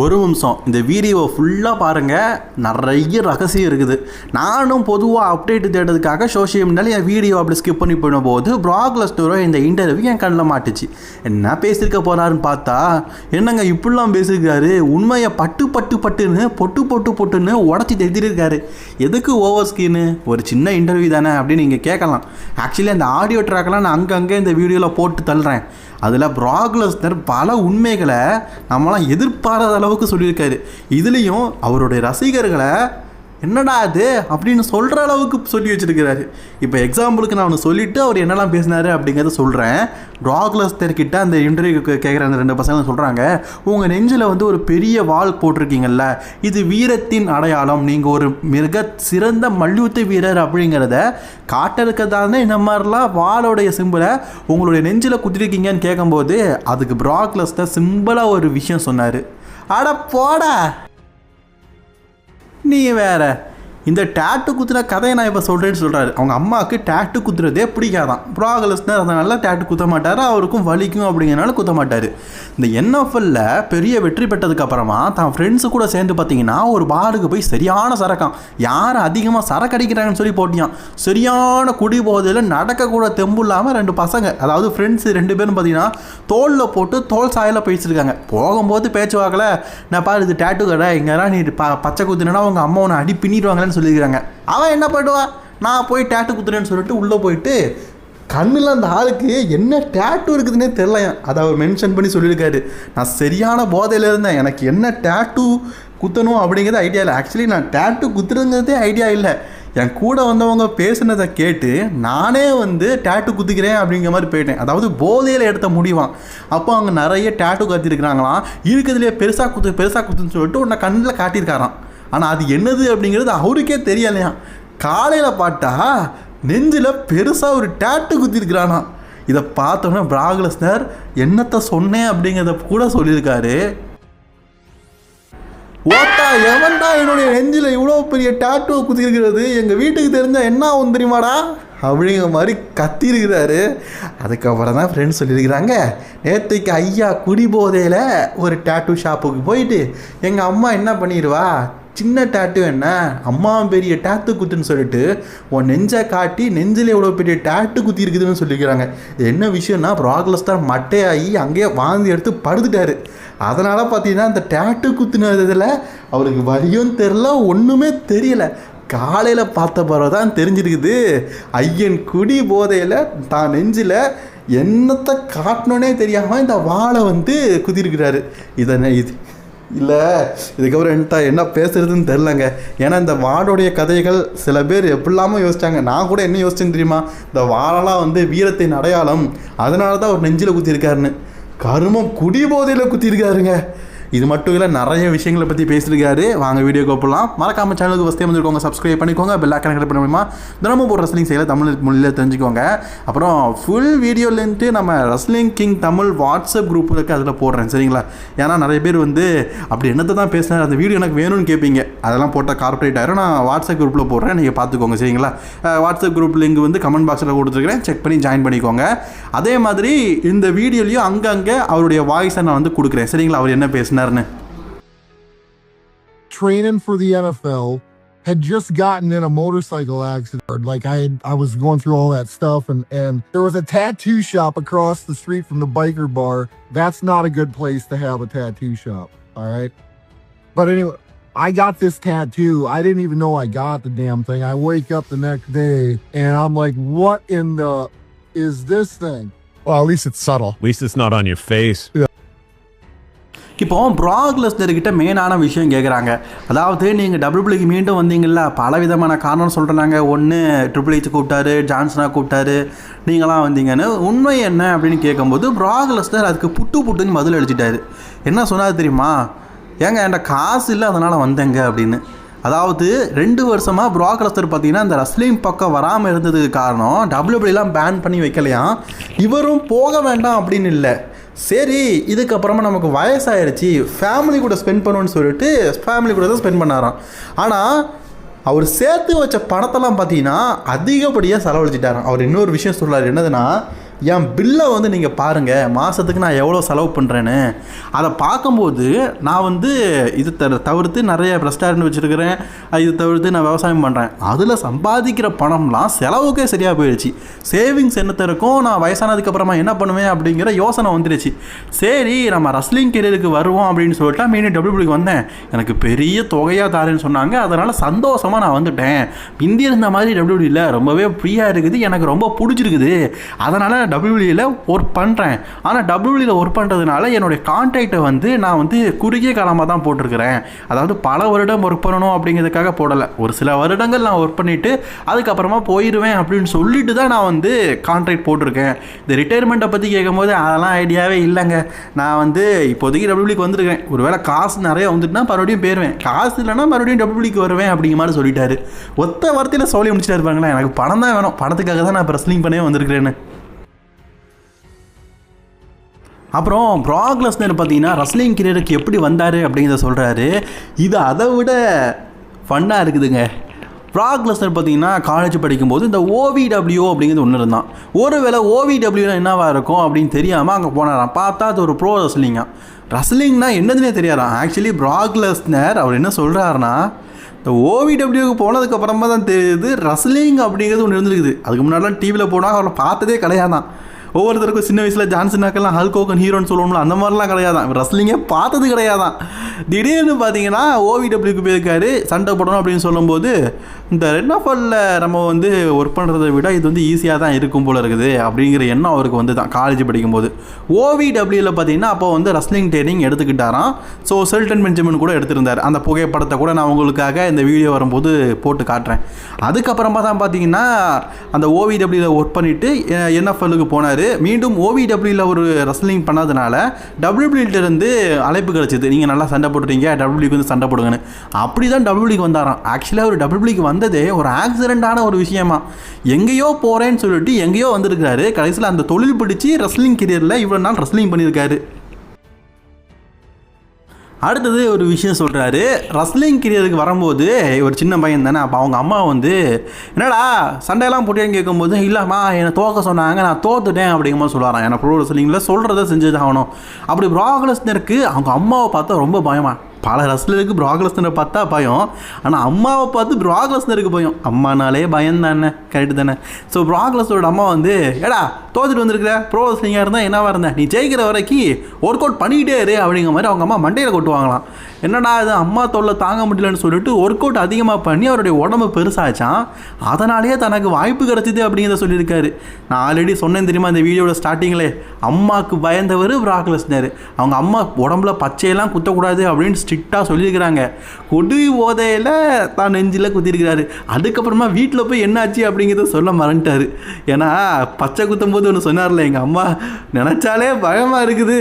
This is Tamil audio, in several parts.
ஒரு நிமிஷம் இந்த வீடியோவை ஃபுல்லாக பாருங்கள், நிறைய ரகசியம் இருக்குது. நானும் பொதுவாக அப்டேட் தேடுறதுக்காக சோஷியல் மீடியாவில் என் வீடியோ அப்படி ஸ்கிப் பண்ணி போயிடும்போது ப்ராக் லெஸ்னரோ இந்த இன்டர்வியூ என் கண்ணில் மாட்டுச்சு. என்ன பேசியிருக்க போகிறாருன்னு பார்த்தா, என்னங்க இப்படிலாம் பேசியிருக்காரு, உண்மையை பட்டுன்னு பொட்டுன்னு உடச்சி தெரிஞ்சிருக்காரு. எதுக்கு ஓவர் ஸ்கின்னு, ஒரு சின்ன இன்டர்வியூ தானே அப்படின்னு நீங்கள் கேட்கலாம். ஆக்சுவலி அந்த ஆடியோ ட்ராக்கெல்லாம் நான் அங்கங்கே இந்த வீடியோவில் போட்டு தள்ளுறேன். அதில் ப்ராக் லெஸ்னர் பல உண்மைகளை நம்மளாம் எதிர்பாராத அளவுக்கு சொல்லியிருக்காரு. இதுலேயும் அவருடைய ரசிகர்களை என்னடா அது அப்படின்னு சொல்கிற அளவுக்கு சொல்லி வச்சுருக்கிறாரு. இப்போ எக்ஸாம்பிளுக்கு நான் ஒன்று சொல்லிவிட்டு அவர் என்னெல்லாம் பேசினார் அப்படிங்கிறத சொல்கிறேன். ப்ராக் லெஸ்னர் கிட்ட அந்த இன்டர்வியூ கேட்குற அந்த 2 பசங்க சொல்கிறாங்க, உங்கள் நெஞ்சில் ஒரு பெரிய வால் போட்டிருக்கீங்கல்ல, இது வீரத்தின் அடையாளம், நீங்கள் ஒரு மிக சிறந்த மல்யுத்த வீரர் அப்படிங்கிறத காட்டிருக்கதானே இந்த மாதிரிலாம் வாளோடைய சிம்பிளை உங்களுடைய நெஞ்சில் குத்திருக்கீங்கன்னு கேட்கும்போது அதுக்கு ப்ராக் லெஸ்னர் சிம்பிளாக ஒரு விஷயம் சொன்னார். அட போடா நீ வேற, இந்த டேட்டு குத்துன கதையை நான் இப்போ சொல்கிறேன்னு சொல்கிறாரு. அவங்க அம்மாவுக்கு டேட்டு குத்துறதே பிடிக்காதான். ப்ராக் லெஸ்னர் அதனால டேட்டு குத்த மாட்டார், அவருக்கும் வலிக்கும் அப்படிங்கிறனால குத்த மாட்டார். இந்த NFL பெரிய வெற்றி பெற்றதுக்கப்புறமா தான் ஃப்ரெண்ட்ஸு கூட சேர்ந்து பார்த்தீங்கன்னா ஒரு பாருக்கு போய் சரியான சரக்கான், யார் அதிகமாக சரக்கு அடிக்கிறாங்கன்னு சொல்லி போட்டியான். சரியான குடி போதையில் நடக்கக்கூட தெம்பு இல்லாமல் 2 பசங்க, அதாவது ஃப்ரெண்ட்ஸு 2 பேரும் பார்த்தீங்கன்னா தோளில் போட்டு தோல் சாயில் பேசியிருக்காங்க. போகும்போது பேச்சு வாக்கல, நான் பாரு இது டேட்டு கடை, இங்கெல்லாம் நீ பச்சை குத்துனா அவங்க அம்மா உன்னை அடி பின்னிடுவாங்களேன்னு சொல்லியிருக்காங்க. அவன் என்ன பண்ணுவா, நான் போய் டேட்டு குத்துறேன்னு சொல்லிட்டு உள்ளே போயிட்டு கண்ணில் அந்த ஆளுக்கு என்ன டேட்டு இருக்குதுன்னே தெரியலையா. அதை அவர் மென்ஷன் பண்ணி சொல்லியிருக்காரு. நான் சரியான போதையில் இருந்தேன், எனக்கு என்ன டேட்டு குத்தணும் அப்படிங்கிறது ஐடியா இல்லை. ஆக்சுவலி நான் டேட்டு குத்துறதுங்கிறதே ஐடியா இல்லை. என் கூட வந்தவங்க பேசுனதை கேட்டு நானே டேட்டு குத்திக்கிறேன் அப்படிங்கிற மாதிரி போயிட்டேன். அதாவது போதையில் எடுத்த முடிவான். அப்போ அவங்க நிறைய டேட்டு கத்திருக்கிறாங்களாம். இருக்கிறதுலேயே பெருசாக குத்துன்னு சொல்லிட்டு உன்னை கண்ணில் காட்டியிருக்காராம். ஆனால் அது என்னது அப்படிங்கிறது அவருக்கே தெரியலையா. காலையில் பார்த்தா நெஞ்சில் பெருசாக ஒரு டேட்டு குத்திருக்கிறானா. இதை பார்த்தோன்னா ப்ராக் லெஸ்னர் என்னத்தை சொன்னேன் அப்படிங்கிறத கூட சொல்லியிருக்காரு. ஓட்டா எவன்டா என்னுடைய நெஞ்சில் இவ்வளோ பெரிய டேட்டுவை குத்திருக்கிறது, எங்கள் வீட்டுக்கு தெரிஞ்சால் என்ன ஆகும் தெரியுமாடா அப்படிங்கிற மாதிரி கத்திருக்கிறாரு. அதுக்கப்புறம் தான் ஃப்ரெண்ட்ஸ் சொல்லியிருக்கிறாங்க, நேற்றுக்கு ஐயா குடிபோதையில் ஒரு டேட்டு ஷாப்புக்கு போயிட்டு எங்கள் அம்மா என்ன பண்ணிடுவா, சின்ன டேட்டு என்ன அம்மா பெரிய டேட்டு குத்துன்னு சொல்லிட்டு உன் நெஞ்சை காட்டி நெஞ்சில் எவ்வளோ பெரிய டேட்டு குத்தி இருக்குதுன்னு சொல்லிக்கிறாங்க. என்ன விஷயம்னா ப்ராக் லெஸ்னர் மட்டையாகி அங்கேயே வாந்தி எடுத்து படுத்துட்டாரு. அதனால் பார்த்தீங்கன்னா அந்த டேட்டு குத்துனதில் அவருக்கு வலியும் தெரில, ஒன்றுமே தெரியலை. காலையில் பார்த்த பிறகு தான் தெரிஞ்சிருக்குது, ஐயன் குடி போதையில் தான் நெஞ்சில் என்னத்தை காட்டணுன்னே தெரியாமல் இந்த வாழை குத்திருக்கிறாரு. இது இல்லை, இதுக்கப்புறம் என்ன பேசுறதுன்னு தெரிலங்க. ஏன்னா இந்த வாளோடைய கதைகள் சில பேர் எப்படிலாமல் யோசிச்சாங்க. நான் கூட என்ன யோசிச்சேன்னு தெரியுமா, இந்த வாழெல்லாம் வீரத்தின் அடையாளம், அதனால தான் அவர் நெஞ்சில் குத்திருக்காருன்னு. கருமம் குடிபோதையில் குத்திருக்காருங்க. இது மட்டும் இல்லை, நிறைய விஷயங்களை பற்றி பேசியிருக்காரு. வாங்க வீடியோக்கு போகலாம். மறக்காம சேனலுக்கு ஃபஸ்ட் டைம் வந்துருக்கோங்க, சப்ஸ்கிரைப் பண்ணிக்கோங்க, பெல் ஐக்கானை கிளிக் பண்ண முடியுமா, தினமும் போடுற ரெஸ்லிங் செய்யல தமிழ் மொழியில் தெரிஞ்சுக்கோங்க. அப்புறம் ஃபுல் வீடியோலேருந்து நம்ம wrestling king Tamil WhatsApp group இருக்குது, அதில் போடுறேன் சரிங்களா. ஏன்னா நிறைய பேர் அப்படி என்னத்தை தான் பேசினேன், அந்த வீடியோ எனக்கு வேணும்னு கேட்பீங்க. அதெல்லாம் போட்டால் கார்பரேட் ஆயிரும். நான் வாட்ஸ்அப் குரூப்பில் போடுறேன், நீங்கள் பார்த்துக்கோங்க சரிங்களா. வாட்ஸ்அப் குரூப் லிங்க் கமெண்ட் பாக்ஸில் கொடுத்துருக்கிறேன், செக் பண்ணி ஜாயின் பண்ணிக்கோங்க. அதே மாதிரி இந்த வீடியோலையும் அங்கங்கே அவருடைய வாய்ஸை நான் கொடுக்குறேன் சரிங்களா, அவர் என்ன பேசினார். Training for the NFL, had just gotten in a motorcycle accident. Like I was going through all that stuff, and there was a tattoo shop across the street from the biker bar. That's not a good place to have a tattoo shop. All right. But anyway, I got this tattoo. I didn't even know I got the damn thing. I wake up the next day and I'm like, what in the is this thing? Well, at least it's subtle. At least it's not on your face. Yeah. இப்போ ப்ராக் லெஸ்னர்கிட்ட மெயினான விஷயம் கேட்குறாங்க. அதாவது நீங்கள் WWE மீண்டும் வந்தீங்கல்ல, பல விதமான காரணம் சொல்கிறாங்க. ஒன்று ட்ரிபிள் H கூப்பிட்டாரு, ஜான்சனாக கூப்பிட்டாரு, நீங்களாம் வந்தீங்கன்னு. உண்மை என்ன அப்படின்னு கேட்கும்போது ப்ராக் லெஸ்னர் அதுக்கு புட்டுன்னு பதில் அடிச்சிட்டாரு. என்ன சொன்னார் தெரியுமா, ஏங்க என்கிட்ட காசு இல்லை அதனால் வந்தேங்க அப்படின்னு. அதாவது 2 வருஷமாக ப்ராக் லெஸ்னர் பார்த்தீங்கன்னா இந்த ரெஸ்லிங் பக்கம் வராமல் இருந்ததுக்கு காரணம் WWEலாம் பேன் பண்ணி வைக்கலையாம். இவரும் போக வேண்டாம் அப்படின்னு இல்லை, சரி இதுக்கப்புறமா நமக்கு வயசாயிருச்சு, ஃபேமிலி கூட ஸ்பெண்ட் பண்ணுவோன்னு சொல்லிட்டு ஃபேமிலி கூட தான் ஸ்பெண்ட் பண்ணாராம். ஆனால் அவர் சேர்த்து வச்ச பணத்தெல்லாம் பார்த்தீங்கன்னா அதிகப்படியாக செலவழிச்சிட்டாராம். அவர் இன்னொரு விஷயம் சொல்கிறார், என்னதுன்னா என் பில்லை வந்து நீங்கள் பாருங்கள், மாதத்துக்கு நான் எவ்வளோ செலவு பண்ணுறேன்னு. அதை பார்க்கும்போது நான் வந்து இது தவிர்த்து நிறைய ரெஸ்டாரண்ட் வச்சுருக்கிறேன், இது தவிர்த்து நான் விவசாயம் பண்ணுறேன். அதில் சம்பாதிக்கிற பணம்லாம் செலவுக்கே சரியாக போயிடுச்சு. சேவிங்ஸ் என்னத்த இருக்கும், நான் வயசானதுக்கப்புறமா என்ன பண்ணுவேன் அப்படிங்கிற யோசனை வந்துடுச்சு. சரி நம்ம ரஸ்லிங் கெரியருக்கு வருவோம் அப்படின்னு சொல்லிட்டு மீண்டும் டபிள்யூபிள்யூக்கு வந்தேன். எனக்கு பெரிய தொகையாக தாரேன்னு சொன்னாங்க. அதனால் சந்தோஷமாக நான் வந்துட்டேன். இந்திய இருந்த மாதிரி டபிள்யூபிள்யூவில் ரொம்பவே ஃப்ரீயாக இருக்குது, எனக்கு ரொம்ப பிடிச்சிருக்குது. அதனால் டபிள்யூபிள்யூவில் ஒர்க் பண்ணுறேன். ஆனால் டபிள்யூபிள்யூவில் ஒர்க் பண்ணுறதுனால என்னுடைய கான்ட்ராக்டை வந்து நான் வந்து குறுகிய காலமாக தான் போட்டிருக்கிறேன். அதாவது பல வருடம் ஒர்க் பண்ணணும் அப்படிங்கிறதுக்காக போடலை. ஒரு சில வருடங்கள் நான் ஒர்க் பண்ணிவிட்டு அதுக்கப்புறமா போயிடுவேன் அப்படின்னு சொல்லிட்டு தான் நான் வந்து கான்ட்ராக்ட் போட்டிருக்கேன். இந்த ரிட்டையர்மெண்ட்டை பற்றி கேட்கும்போது அதெல்லாம் ஐடியாவே இல்லைங்க. நான் வந்து இப்போதைக்கு டபிள்யூபிள்யூக்கு வந்திருக்கேன். ஒருவேளை காசு நிறைய வந்துட்டுனா மறுபடியும் போயிடுவேன், காசு இல்லைன்னா மறுபடியும் டபிள்யூபிள்யூக்கு வருவேன் அப்படிங்கிற மாதிரி சொல்லிட்டாரு. ஒத்த வார்த்தையில் சொல்லி முடிச்சுட்டு இருப்பாங்களே, எனக்கு பணம் தான் வேணும், பணத்துக்காக தான் நான் இப்போ ரெஸ்லிங் பண்ணவே வந்திருக்கிறேன்னு. அப்புறம் ப்ராக் லெஸ்னர் பார்த்தீங்கன்னா ரஸ்லிங் கெரியருக்கு எப்படி வந்தார் அப்படிங்கிறத சொல்கிறாரு. இது அதை விட ஃபன்னாக இருக்குதுங்க. ப்ராக் லெஸ்னர் பார்த்தீங்கன்னா காலேஜ் படிக்கும்போது இந்த OVW அப்படிங்கிறது ஒன்று இருந்தான். ஒருவேளை OVWனா என்னவா இருக்கும் அப்படின்னு தெரியாமல் அங்கே போனாராம். பார்த்தா அது ஒரு ப்ரோ ரஸ்லிங்னா என்னதுன்னே தெரியாதான். ஆக்சுவலி ப்ராக் லெஸ்னர் அவர் என்ன சொல்கிறாருன்னா, இந்த OVWக்கு போனதுக்கப்புறமா தான் தெரியுது ரஸ்லிங் அப்படிங்கிறது ஒன்று இருந்துருக்குது. அதுக்கு முன்னாடிலாம் டிவியில் போனால் அவரை பார்த்ததே கிடையாதான். ஒவ்வொருத்தருக்கும் சின்ன வயசில் ஜான்சனாக்கெல்லாம் ஹல்க் ஹோகன் ஹீரோன்னு சொல்லுவோம்ல, அந்த மாதிரிலாம் கிடையாதான். ரஸ்லிங்கே பார்த்தது கிடையாதான். திடீர்னு பார்த்தீங்கன்னா OVWக்கு போயிருக்காரு. சண்டை போடணும் அப்படின்னு சொல்லும்போது இந்த ரெட்னாஃபாலில் நம்ம வந்து ஒர்க் பண்ணுறதை விட இது வந்து ஈஸியாக தான் இருக்கும் போல இருக்குது அப்படிங்கிற எண்ணம் அவருக்கு வந்து தான் காலேஜ் படிக்கும்போது. OVWவில் பார்த்தீங்கன்னா அப்போ வந்து ரஸ்லிங் ட்ரைனிங் எடுத்துக்கிட்டாராம். ஸோ ஷெல்டன் பெஞ்சமின் கூட எடுத்திருந்தார். அந்த புகைப்படத்தை கூட நான் உங்களுக்காக இந்த வீடியோ வரும்போது போட்டு காட்டுறேன். அதுக்கப்புறமா தான் பார்த்தீங்கன்னா அந்த OVWவில் ஒர்க் பண்ணிவிட்டு NFL போனார். மீண்டும் OVWவில் ஒரு ரெஸ்லிங் பண்ணதுனால டபிள்யூபிள்யூலேருந்து அழைப்பு கிடச்சிது, நீங்கள் நல்லா சண்டை போட்டுறீங்க, டபிள்யூபிள்யூக்கு வந்து சண்டை போடுங்கன்னு. அப்படி தான் டபிள்யூபிள்யூக்கு வந்தாராம். ஆக்சுவலாக ஒரு டபிள்யூபிள்யூக்கு வந்ததே ஒரு ஆக்சிடென்ட்டான ஒரு விஷயமா. எங்கேயோ போகிறேன்னு சொல்லிட்டு எங்கேயோ வந்திருக்காரு. கடைசியில் அந்த தொழில் பிடிச்சி ரெஸ்லிங் கெரியரில் இவ்வளோ நாள் ரெஸ்லிங் பண்ணியிருக்காரு. அடுத்தது ஒரு விஷயம் சொல்கிறாரு. ரஸ்லிங் கெரியருக்கு வரும்போது ஒரு சின்ன பையன் தானே. அப்போ அவங்க அம்மா வந்து என்னடா சண்டையெல்லாம் போட்டியான்னு கேட்கும்போது, இல்லைம்மா என்னை தோக்க சொன்னாங்க, நான் தோத்துட்டேன் அப்படிங்கும்போது சொல்லுவாரான். ஏன்னா ப்ரோ ரெஸ்லிங்கில் சொல்கிறத செஞ்சு தான் ஆகணும். அப்படி ப்ராக் லெஸ்னருக்கு அவங்க அம்மாவை பார்த்தா ரொம்ப பயமா. பல ரஸ்லருக்கு ப்ராக் லெஸ்னரை பார்த்தா பயம், ஆனால் அம்மாவை பார்த்து ப்ராக் லெஸ்னருக்கு பயம். அம்மானாலே பயம் தானே, கரெக்டு தானே. ஸோ ப்ராக் லெஸ்னரோட அம்மா வந்து, ஏடா தோத்துட்டு வந்திருக்கிற, ப்ரோ ரெஸ்லிங்காக இருந்தால் என்னவா இருந்தேன், நீ ஜெயிக்கிற வரைக்கும் ஒர்க் அவுட் பண்ணிக்கிட்டே இரு அப்படிங்கிற மாதிரி அவங்க அம்மா மண்டையில் கொட்டுவாங்களாம். என்னடா இது அம்மா தொல்லை தாங்க முடியலன்னு சொல்லிட்டு ஒர்க் அவுட் அதிகமாக பண்ணி அவருடைய உடம்பு பெருசாச்சான். அதனாலேயே தனக்கு வாய்ப்பு கிடச்சிது அப்படிங்கிறத சொல்லியிருக்காரு. நான் ஆல்ரெடி சொன்னேன் தெரியுமா இந்த வீடியோட ஸ்டார்டிங்கில், அம்மாவுக்கு பயந்தவர் ப்ராக் லெஸ்னர். அவங்க அம்மா உடம்புல பச்சையெல்லாம் குத்தக்கூடாது அப்படின்னு ஸ்ட்ரிக்டாக சொல்லியிருக்கிறாங்க. கொடி போதையில் தான் நெஞ்சில் குத்திருக்கிறாரு. அதுக்கப்புறமா வீட்டில் போய் என்னாச்சு அப்படிங்கிறத சொல்ல மறந்துட்டார். ஏன்னா பச்சை குத்தும் போது ஒன்று சொன்னார்ல, எங்கள் அம்மா நினச்சாலே பயமாக இருக்குது,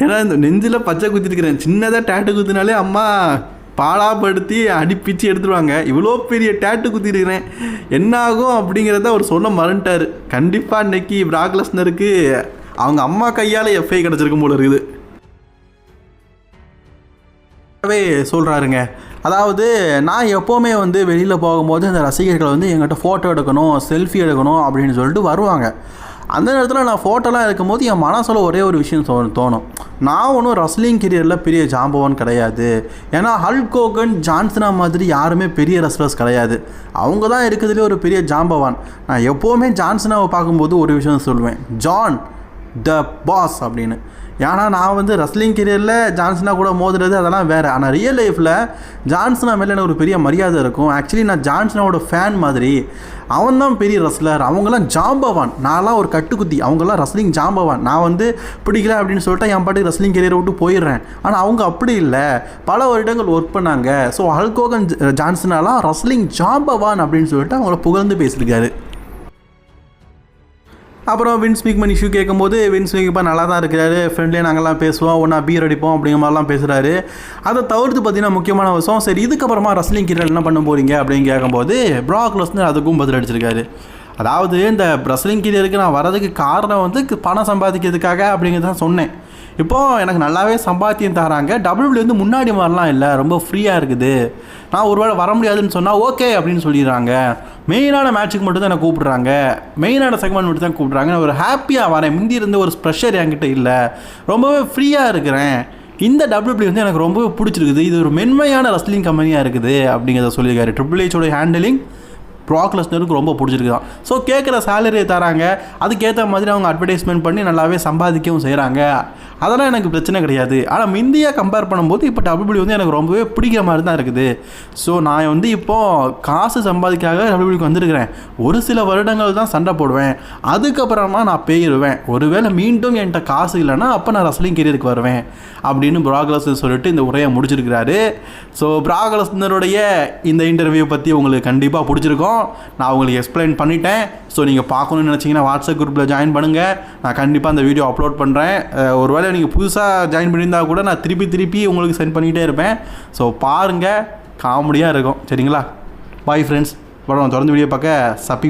ஏன்னா இந்த நெஞ்சில் பச்சை குத்திருக்கிறேன், சின்னதாக டேட்டு குத்தினாலே அம்மா பாடாப்படுத்தி அடிப்பிச்சு எடுத்துருவாங்க, இவ்வளோ பெரிய டேட்டு குத்திருக்கிறேன் என்ன ஆகும் அப்படிங்கிறத அவர் சொல்ல மறந்துட்டார். கண்டிப்பாக இன்னைக்கு ப்ராக் லெஸ்னருக்கு அவங்க அம்மா கையால் எஃப்ஐ கிடச்சிருக்கும் போல இருக்குது சொல்கிறாருங்க. அதாவது நான் எப்போவுமே வந்து வெளியில் போகும்போது இந்த ரசிகர்கள் வந்து எங்கிட்ட ஃபோட்டோ எடுக்கணும், செல்ஃபி எடுக்கணும் அப்படின்னு சொல்லிட்டு வருவாங்க. அந்த நேரத்தில் நான் ஃபோட்டோலாம் எடுக்கும்போது என் மனசில் ஒரே ஒரு விஷயம் தோணும், நான் ஒன்றும் ரெஸ்லிங் கெரியரில் பெரிய ஜாம்பவான் கிடையாது. ஏன்னா ஹல்க் ஹோகன் ஜான்சனா மாதிரி யாருமே பெரிய ரெஸ்லர்ஸ் கிடையாது, அவங்க தான் இருக்கிறதுலே ஒரு பெரிய ஜாம்பவான். நான் எப்போவுமே ஜான்சனாவை பார்க்கும்போது ஒரு விஷயம் சொல்லுவேன், ஜான் த பாஸ் அப்படின்னு. ஏன்னா நான் வந்து ரெஸ்லிங் கெரியரில் ஜான்சனா கூட மோதுறது அதெல்லாம் வேறு, ஆனால் ரியல் லைஃப்பில் ஜான்சனா மேலே எனக்கு ஒரு பெரிய மரியாதை இருக்கும். ஆக்சுவலி நான் ஜான்சனாவோட ஃபேன் மாதிரி. அவன் தான் பெரிய ரெஸ்லர், அவங்களாம் ஜாம்பவான், நான்லாம் ஒரு கட்டுக்குத்தி, அவங்களாம் ரெஸ்லிங் ஜாம்பவான். நான் வந்து பிடிக்கல அப்படின்னு சொல்லிட்டு என் பாட்டுக்கு ரெஸ்லிங் கெரியரை விட்டு போயிடுறேன். ஆனால் அவங்க அப்படி இல்லை, பல வருடங்கள் ஒர்க் பண்ணாங்க. ஸோ ஹல்க் ஹோகன் ஜான்சனாலாம் ரெஸ்லிங் ஜாம்பவான் அப்படின்னு சொல்லிட்டு அவங்கள புகழ்ந்து பேசியிருக்காரு. அப்புறம் வின்ஸ் மேக்மேன் இஷ்யூ கேட்கும்போது வின்ஸ் மேக்மேன் நல்லா தான் இருக்கிறாரு, ஃப்ரெண்ட்லேயே நாங்கள்லாம் பேசுவோம், ஒன்றா பீர் அடிப்போம் அப்படிங்கிற மாதிரிலாம் பேசுகிறாரு. அதை தவிர்த்து பார்த்தீங்கன்னா முக்கியமான விஷயம், சரி இதுக்கப்புறமா ரெஸ்லிங் கெரியர் என்ன பண்ண போகிறீங்க அப்படின்னு கேட்கும்போது ப்ராக் லெஸ்னர் அதுக்கும் பதில் அடிச்சிருக்காரு. அதாவது இந்த ரெஸ்லிங் கெரியருக்கு நான் வரதுக்கு காரணம் வந்து பணம் சம்பாதிக்கிறதுக்காக அப்படிங்கிறது தான் சொன்னேன். இப்போது எனக்கு நல்லாவே சம்பாத்தியம் தராங்க. WWE வந்து முன்னாடி மாதிரிலாம் இல்லை, ரொம்ப ஃப்ரீயாக இருக்குது. நான் ஒரு வேளை வர முடியாதுன்னு சொன்னால் ஓகே அப்படின்னு சொல்லிடுறாங்க. மெயினான மேட்ச்சுக்கு மட்டும் தான் என்னை கூப்பிட்றாங்க, மெயினான செக்மெண்ட் மட்டும் தான் கூப்பிட்றாங்க. நான் ஒரு ஹாப்பியாக வரேன். முந்தி இருந்த ஒரு ப்ரெஷர் என்கிட்ட இல்லை, ரொம்பவே ஃப்ரீயாக இருக்கிறேன். இந்த WWE வந்து எனக்கு ரொம்பவே பிடிச்சிருக்குது. இது ஒரு மென்மையான ரெஸ்லிங் கம்பெனியாக இருக்குது அப்படிங்கிறத சொல்லியிருக்காரு. ட்ரிபிள் ஹெச்சோட ஹேண்டலிங் ப்ராக் லெஸ்னருக்கு ரொம்ப பிடிச்சிருக்கு தான். ஸோ கேட்குற சேலரியை தராங்க, அதுக்கேற்ற மாதிரி அவங்க அட்வர்டைஸ்மெண்ட் பண்ணி நல்லாவே சம்பாதிக்கவும் செய்கிறாங்க. அதெல்லாம் எனக்கு பிரச்சனை கிடையாது. ஆனால் இந்தியா கம்பேர் பண்ணும்போது இப்போ WWE வந்து எனக்கு ரொம்பவே பிடிக்கிற மாதிரி தான் இருக்குது. ஸோ நான் வந்து இப்போது காசு சம்பாதிக்காக WWEக்கு வந்திருக்கிறேன். ஒரு சில வருடங்கள் தான் சண்டை போடுவேன், அதுக்கப்புறமா நான் போயிடுவேன். ஒருவேளை மீண்டும் என்கிட்ட காசு இல்லைன்னா அப்போ நான் ரெஸ்லிங் கெரியருக்கு வருவேன் அப்படின்னு ப்ராக் லெஸ்னர் சொல்லிட்டு இந்த உரையை முடிச்சிருக்கிறாரு. ஸோ ப்ராக் லெஸ்னருடைய இந்த இன்டர்வியூ பற்றி உங்களுக்கு கண்டிப்பாக பிடிச்சிருக்கும். நான் உங்களுக்கு எக்ஸ்பிளைன் பண்ணிட்டேன். ஸோ நீங்கள் பார்க்கணுன்னு நினச்சிங்கன்னா வாட்ஸ்அப் குரூப்பில் ஜாயின் பண்ணுங்கள். நான் கண்டிப்பாக அந்த வீடியோ அப்லோட் பண்ணுறேன். ஒருவேளை நீங்கள் புதுசாக ஜாயின் பண்ணியிருந்தால் கூட நான் திருப்பி உங்களுக்கு சென்ட் பண்ணிக்கிட்டே இருப்பேன். ஸோ பாருங்கள், காமெடியாக இருக்கும். சரிங்களா? Bye friends. தொடர்ந்து வீடியோ பார்க்க